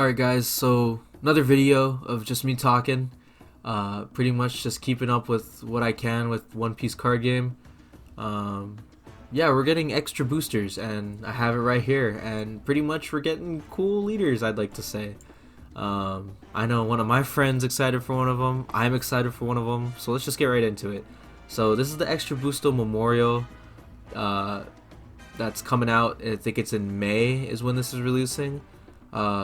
Alright guys, so another video of just me talking. Pretty much just keeping up with what I can with One Piece card game. Yeah, we're getting extra boosters and I have it right here, and pretty much we're getting cool leaders, I'd like to say. I know one of my friends excited for one of them, I'm excited for one of them, so let's just get right into it. So this is the Extra Boosto Memorial that's coming out. I think it's in May is when this is releasing.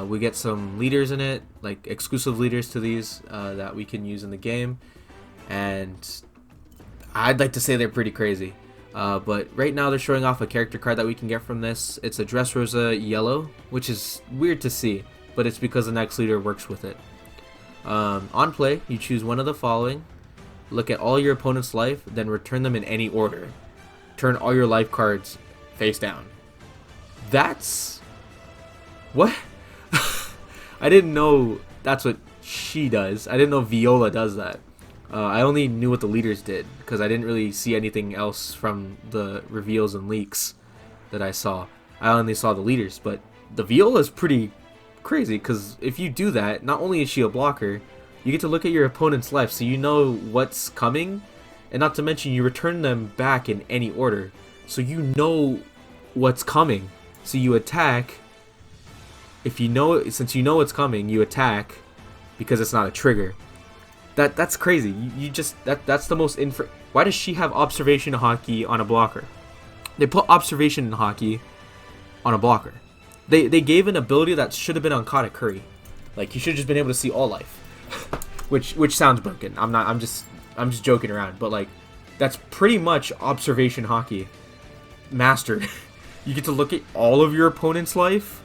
We get some leaders in it, like exclusive leaders to these that we can use in the game, and I'd like to say they're pretty crazy. But right now they're showing off a character card that we can get from this. It's a Dressrosa Yellow, which is weird to see, but it's because the next leader works with it. On play, you choose one of the following. Look at all your opponent's life, then return them in any order. Turn all your life cards face down. That's... what? I didn't know that's what she does. I didn't know Viola does that. I only knew what the leaders did because I didn't really see anything else from the reveals and leaks that I saw. I only saw the leaders, but the Viola is pretty crazy because if you do that, not only is she a blocker, you get to look at your opponent's life so you know what's coming, and not to mention you return them back in any order so you know what's coming. So you attack. If you know, since you know what's coming, you attack because it's not a trigger. That's crazy. You just that's the most Why does she have observation hockey on a blocker? They put observation hockey on a blocker. They gave an ability that should have been on Katakuri. Like, you should have just been able to see all life, which sounds broken. I'm just joking around, but like that's pretty much observation hockey mastered. You get to look at all of your opponent's life.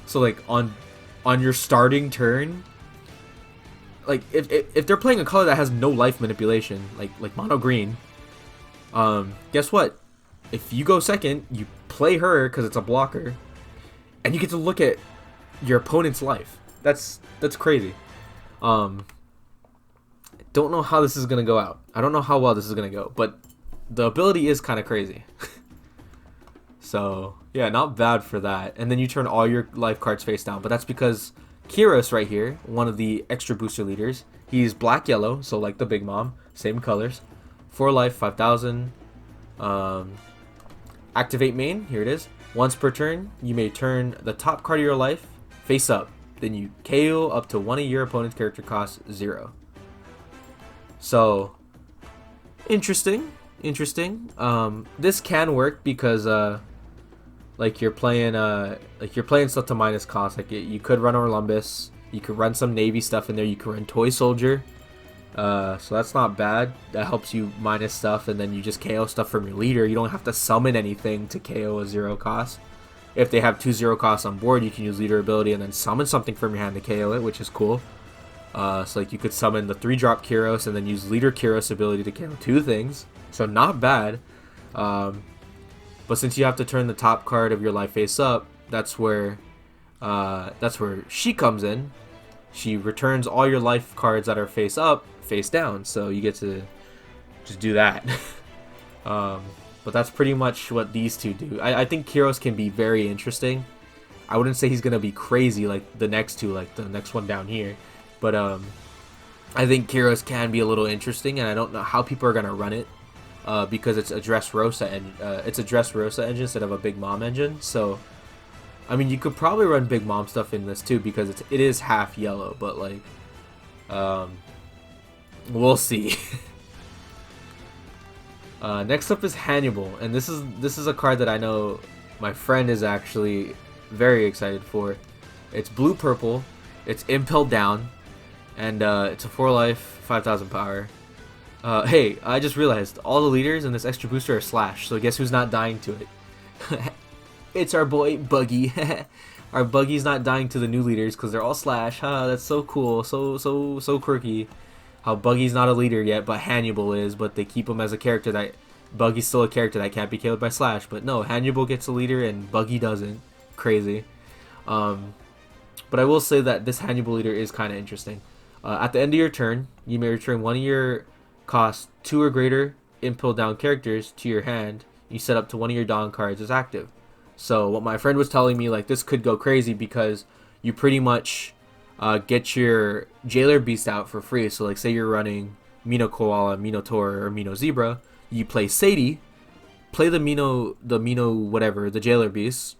So like on your starting turn, like if they're playing a color that has no life manipulation, like mono green, guess what? If you go second, you play her because it's a blocker, and you get to look at your opponent's life. That's crazy. Don't know how this is gonna go out. I don't know how well this is gonna go, but the ability is kind of crazy. So yeah, not bad for that. And then you turn all your life cards face down, but that's because Kyros right here, one of the extra booster leaders, he's black yellow, so like the Big Mom, same colors. 4 life, 5,000. Activate main, here it is. Once per turn, you may turn the top card of your life face up. Then you KO up to one of your opponent's character costs 0. So interesting. This can work because like you're playing stuff to minus cost. Like you could run Orlumbus, you could run some Navy stuff in there, you could run Toy Soldier. So that's not bad. That helps you minus stuff, and then you just KO stuff from your leader. You don't have to summon anything to KO a 0 cost. If they have 2 0 costs on board, you can use leader ability and then summon something from your hand to KO it, which is cool. So like you could summon the 3-drop Kyros and then use leader Kyros ability to KO 2 things. So not bad. But since you have to turn the top card of your life face up, that's where she comes in. She returns all your life cards that are face up, face down. So you get to just do that. But that's pretty much what these two do. I think Kyros can be very interesting. I wouldn't say he's gonna be crazy like the next two, like the next one down here. But I think Kyros can be a little interesting, and I don't know how people are gonna run it. Because it's a Dressrosa engine instead of a Big Mom engine. So, I mean, you could probably run Big Mom stuff in this too because it is half yellow. But like, we'll see. Next up is Hannibal, and this is a card that I know my friend is actually very excited for. It's blue purple. It's impelled down, and it's a 4 life, 5,000 power. Hey, I just realized all the leaders in this extra booster are Slash, so guess who's not dying to it? It's our boy Buggy. Our Buggy's not dying to the new leaders because they're all Slash. That's so cool, so quirky. How Buggy's not a leader yet, but Hannibal is, but they keep him as a character that... Buggy's still a character that can't be killed by Slash, but no, Hannibal gets a leader and Buggy doesn't. Crazy. But I will say that this Hannibal leader is kind of interesting. At the end of your turn, you may return one of your cost 2 or greater impel down characters to your hand. You set up to one of your Dawn cards as active. So what my friend was telling me, like, this could go crazy because you pretty much get your Jailer Beast out for free. So like say you're running Mino Koala, Mino Tor, or Mino Zebra, you play Sadie, play the Mino whatever, the Jailer Beast,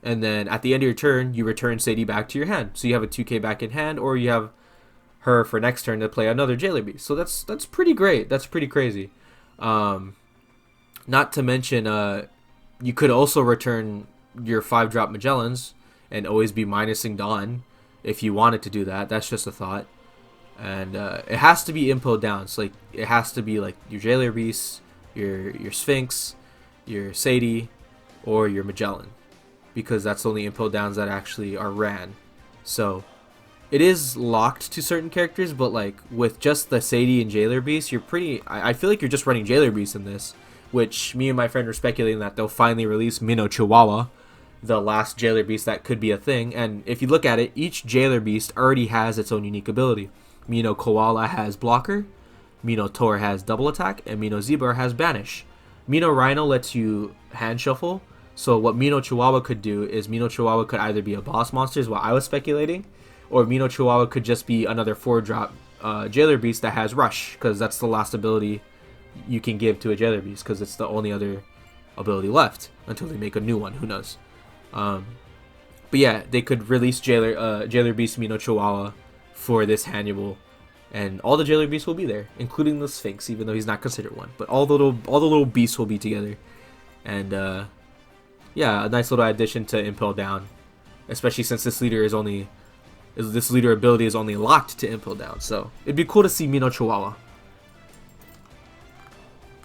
and then at the end of your turn, you return Sadie back to your hand. So you have a 2k back in hand, or you have her for next turn to play another Jailer Beast. So that's pretty great. That's pretty crazy. Not to mention, you could also return your 5-drop Magellans and always be minusing Dawn if you wanted to do that. That's just a thought. And it has to be impo down. So like it has to be like your Jailer Beast, your Sphinx, your Sadie, or your Magellan, because that's the only impo downs that actually are ran. So it is locked to certain characters, but like with just the Sadie and Jailer Beast, you're pretty. I feel like you're just running Jailer Beast in this, which me and my friend are speculating that they'll finally release Mino Chihuahua, the last Jailer Beast that could be a thing. And if you look at it, each Jailer Beast already has its own unique ability. Mino Koala has Blocker, Mino Tor has Double Attack, and Mino Zebra has Banish. Mino Rhino lets you hand shuffle. So what Mino Chihuahua could do is Mino Chihuahua could either be a boss monster, is what I was speculating, or Mino Chihuahua could just be another 4-drop Jailer Beast that has Rush, because that's the last ability you can give to a Jailer Beast, because it's the only other ability left until they make a new one. Who knows? But yeah, they could release Jailer Beast Mino Chihuahua for this annual, and all the Jailer Beasts will be there, including the Sphinx, even though he's not considered one. But all the little beasts will be together, and yeah, a nice little addition to Impel Down, especially since this leader ability is only locked to Impel Down. So it'd be cool to see Mino Chihuahua.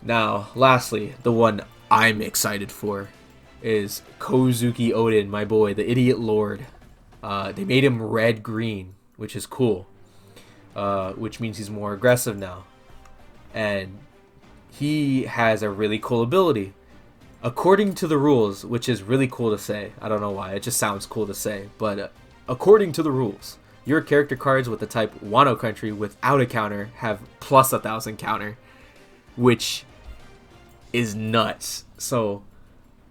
Now, lastly, the one I'm excited for is Kozuki Odin, my boy, the Idiot Lord. They made him red-green, which is cool, which means he's more aggressive now. And he has a really cool ability. According to the rules, which is really cool to say. I don't know why, it just sounds cool to say. But according to the rules, your character cards with the type Wano Country without a counter have plus 1,000 counter, which is nuts. So,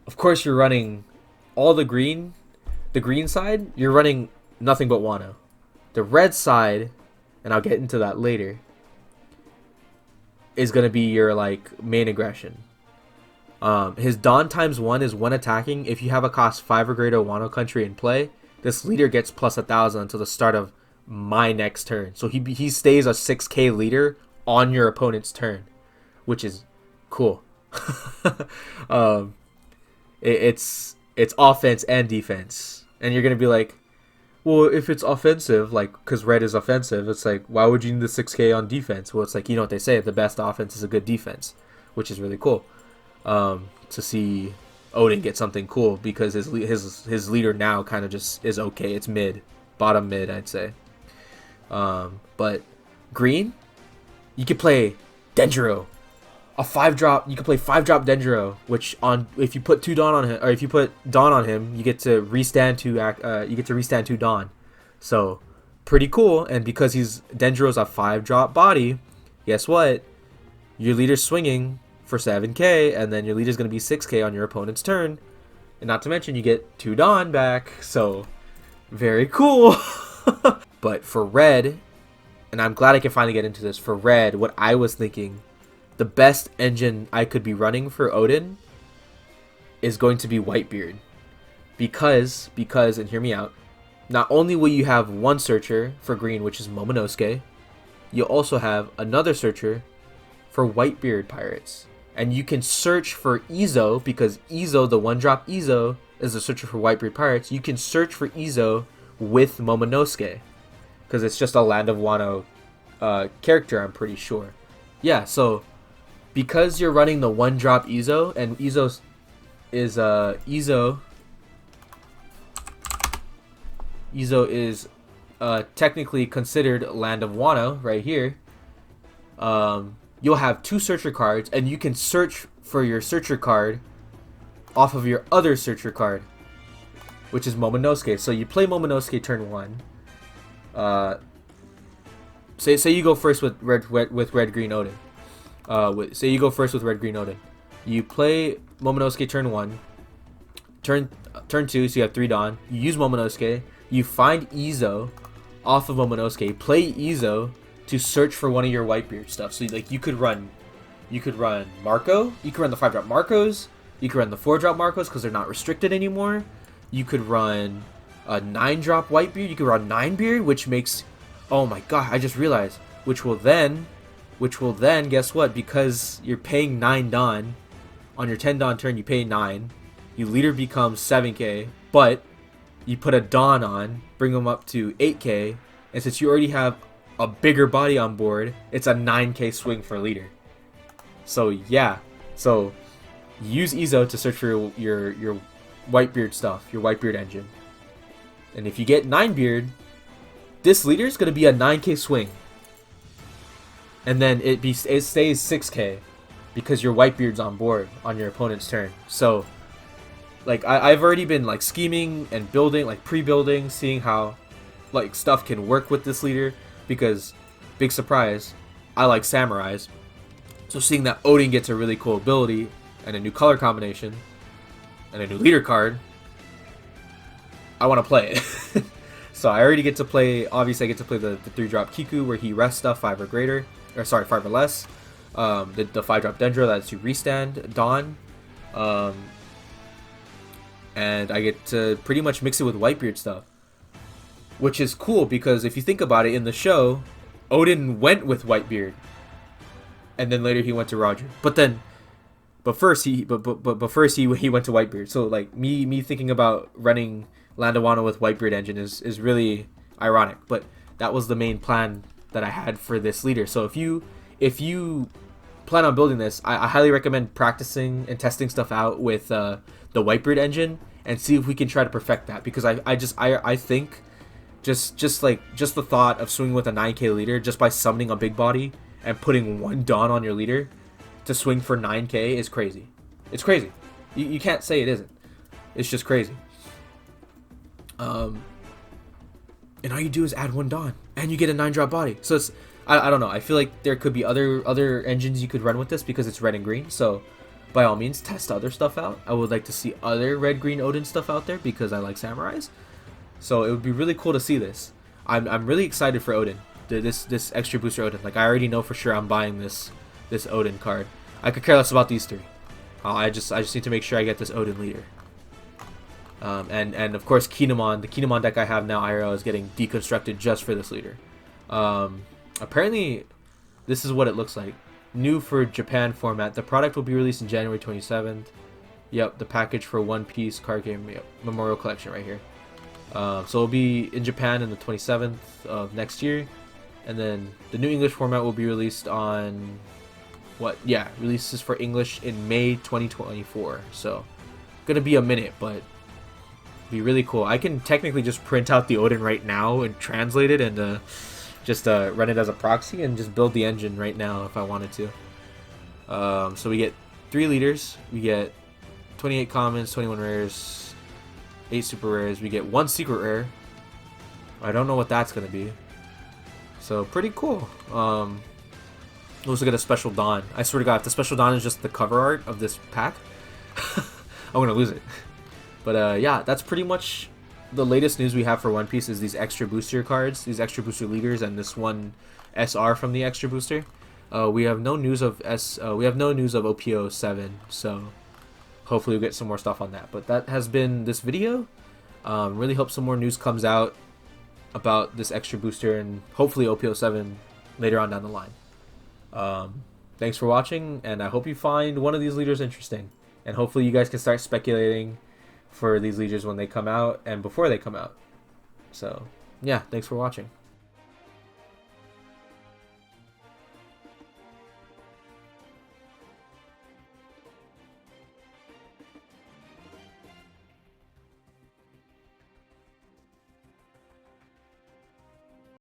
of course, you're running all the green side, you're running nothing but Wano. The red side, and I'll get into that later, is going to be your like main aggression. His Dawn ×1 is 1 attacking. If you have a cost 5 or greater Wano Country in play, this leader gets plus 1,000 until the start of my next turn. So he stays a 6k leader on your opponent's turn, which is cool. It's offense and defense, and you're gonna be like, well, if it's offensive, like, because red is offensive, it's like, why would you need the 6k on defense? Well, it's like, you know what they say, the best offense is a good defense, which is really cool. To see Odin get something cool, because his leader now kind of just is okay. It's bottom mid, I'd say. But green, you could play Denjiro, a 5-drop. You can play 5-drop Denjiro, which if you put 2 Dawn on him, or if you put Dawn on him, you get to restand 2 Dawn. So pretty cool. And because Denjiro's a 5-drop body, guess what? Your leader's swinging for 7k, and then your leader's gonna be 6k on your opponent's turn. And not to mention, you get 2 Dawn back. So very cool. But for red, and I'm glad I can finally get into this. For red, what I was thinking, the best engine I could be running for Odin is going to be Whitebeard. Because, and hear me out, not only will you have one searcher for green, which is Momonosuke, you'll also have another searcher for Whitebeard pirates. And you can search for Izo, because Izo, the 1-drop Izo, is a searcher for Whitebeard pirates. You can search for Izo with Momonosuke, because it's just a Land of Wano character, I'm pretty sure. Yeah, so because you're running the 1-drop Izo, and Izo is technically considered Land of Wano right here. You'll have 2 searcher cards, and you can search for your searcher card off of your other searcher card, which is Momonosuke. So you play Momonosuke turn 1. Say you go first with red green Odin. Say you go first with red green Odin. You play Momonosuke turn 1. Turn 2, so you have 3 Dawn. You use Momonosuke. You find Izo off of Momonosuke, play Izo to search for one of your Whitebeard stuff. So like you could run Marco, you could run the 5-drop Marcos, you could run the 4-drop Marcos because they're not restricted anymore. You could run a 9-drop Whitebeard, you could run 9-beard, which makes, oh my god, I just realized, which will then guess what, because you're paying 9 Don on your 10 Don turn, you pay 9, you leader becomes 7k, but you put a Don on, bring them up to 8k, and since you already have a bigger body on board, it's a 9k swing for leader. So yeah, so use Izo to search for your Whitebeard stuff, your Whitebeard engine. And if you get 9-beard, this leader is going to be a 9k swing. And then it stays 6k because your Whitebeard's on board on your opponent's turn. So like I've already been like scheming and building, like pre-building, seeing how like stuff can work with this leader, because big surprise, I like samurais. So seeing that Odin gets a really cool ability and a new color combination and a new leader card, I want to play it. So I already get to play, obviously I get to play the 3-drop Kiku where he rests stuff 5 or greater, or sorry, 5 or less. The 5-drop Dendro, that's you restand Dawn. And I get to pretty much mix it with Whitebeard stuff, which is cool because if you think about it, in the show, Odin went with Whitebeard, and then later he went to Roger. But first he went to Whitebeard. So like me thinking about running Landawano with Whitebeard engine is really ironic. But that was the main plan that I had for this leader. So if you plan on building this, I highly recommend practicing and testing stuff out with the Whitebeard engine and see if we can try to perfect that, because I think just the thought of swinging with a 9k leader just by summoning a big body and putting 1 Dawn on your leader to swing for 9k is crazy. It's crazy. You can't say it isn't. It's just crazy. And all you do is add 1 Dawn and you get a 9-drop body. So it's I don't know. I feel like there could be other engines you could run with this because it's red and green. So by all means, test other stuff out. I would like to see other red-green Odin stuff out there because I like samurais. So it would be really cool to see this. I'm really excited for Odin. This extra booster Odin. Like I already know for sure I'm buying this Odin card. I could care less about these 3. I just need to make sure I get this Odin leader. And of course Kinemon. The Kinemon deck I have now IRL is getting deconstructed just for this leader. Apparently this is what it looks like. New for Japan format. The product will be released in January 27th. Yep, the package for One Piece card game, yep, Memorial Collection right here. So it'll be in Japan on the 27th of next year. And then the new English format will be released on releases for English in May 2024. So gonna be a minute, but be really cool. I can technically just print out the Odin right now and translate it and just run it as a proxy and just build the engine right now if I wanted to. So we get 3 leaders, we get 28 commons, 21 rares, 8 super rares, we get 1 secret rare. I don't know what that's gonna be. So pretty cool. We also get a special Dawn. I swear to God, if the special Dawn is just the cover art of this pack, I'm gonna lose it. But yeah, that's pretty much the latest news we have for One Piece is these extra booster cards, these extra booster leaders, and this one SR from the extra booster. We have no news of OP-07, so hopefully we'll get some more stuff on that. But that has been this video. Really hope some more news comes out about this extra booster and hopefully OP-07 later on down the line. Thanks for watching, and I hope you find one of these leaders interesting. And hopefully you guys can start speculating for these leaders when they come out and before they come out. So, yeah, thanks for watching.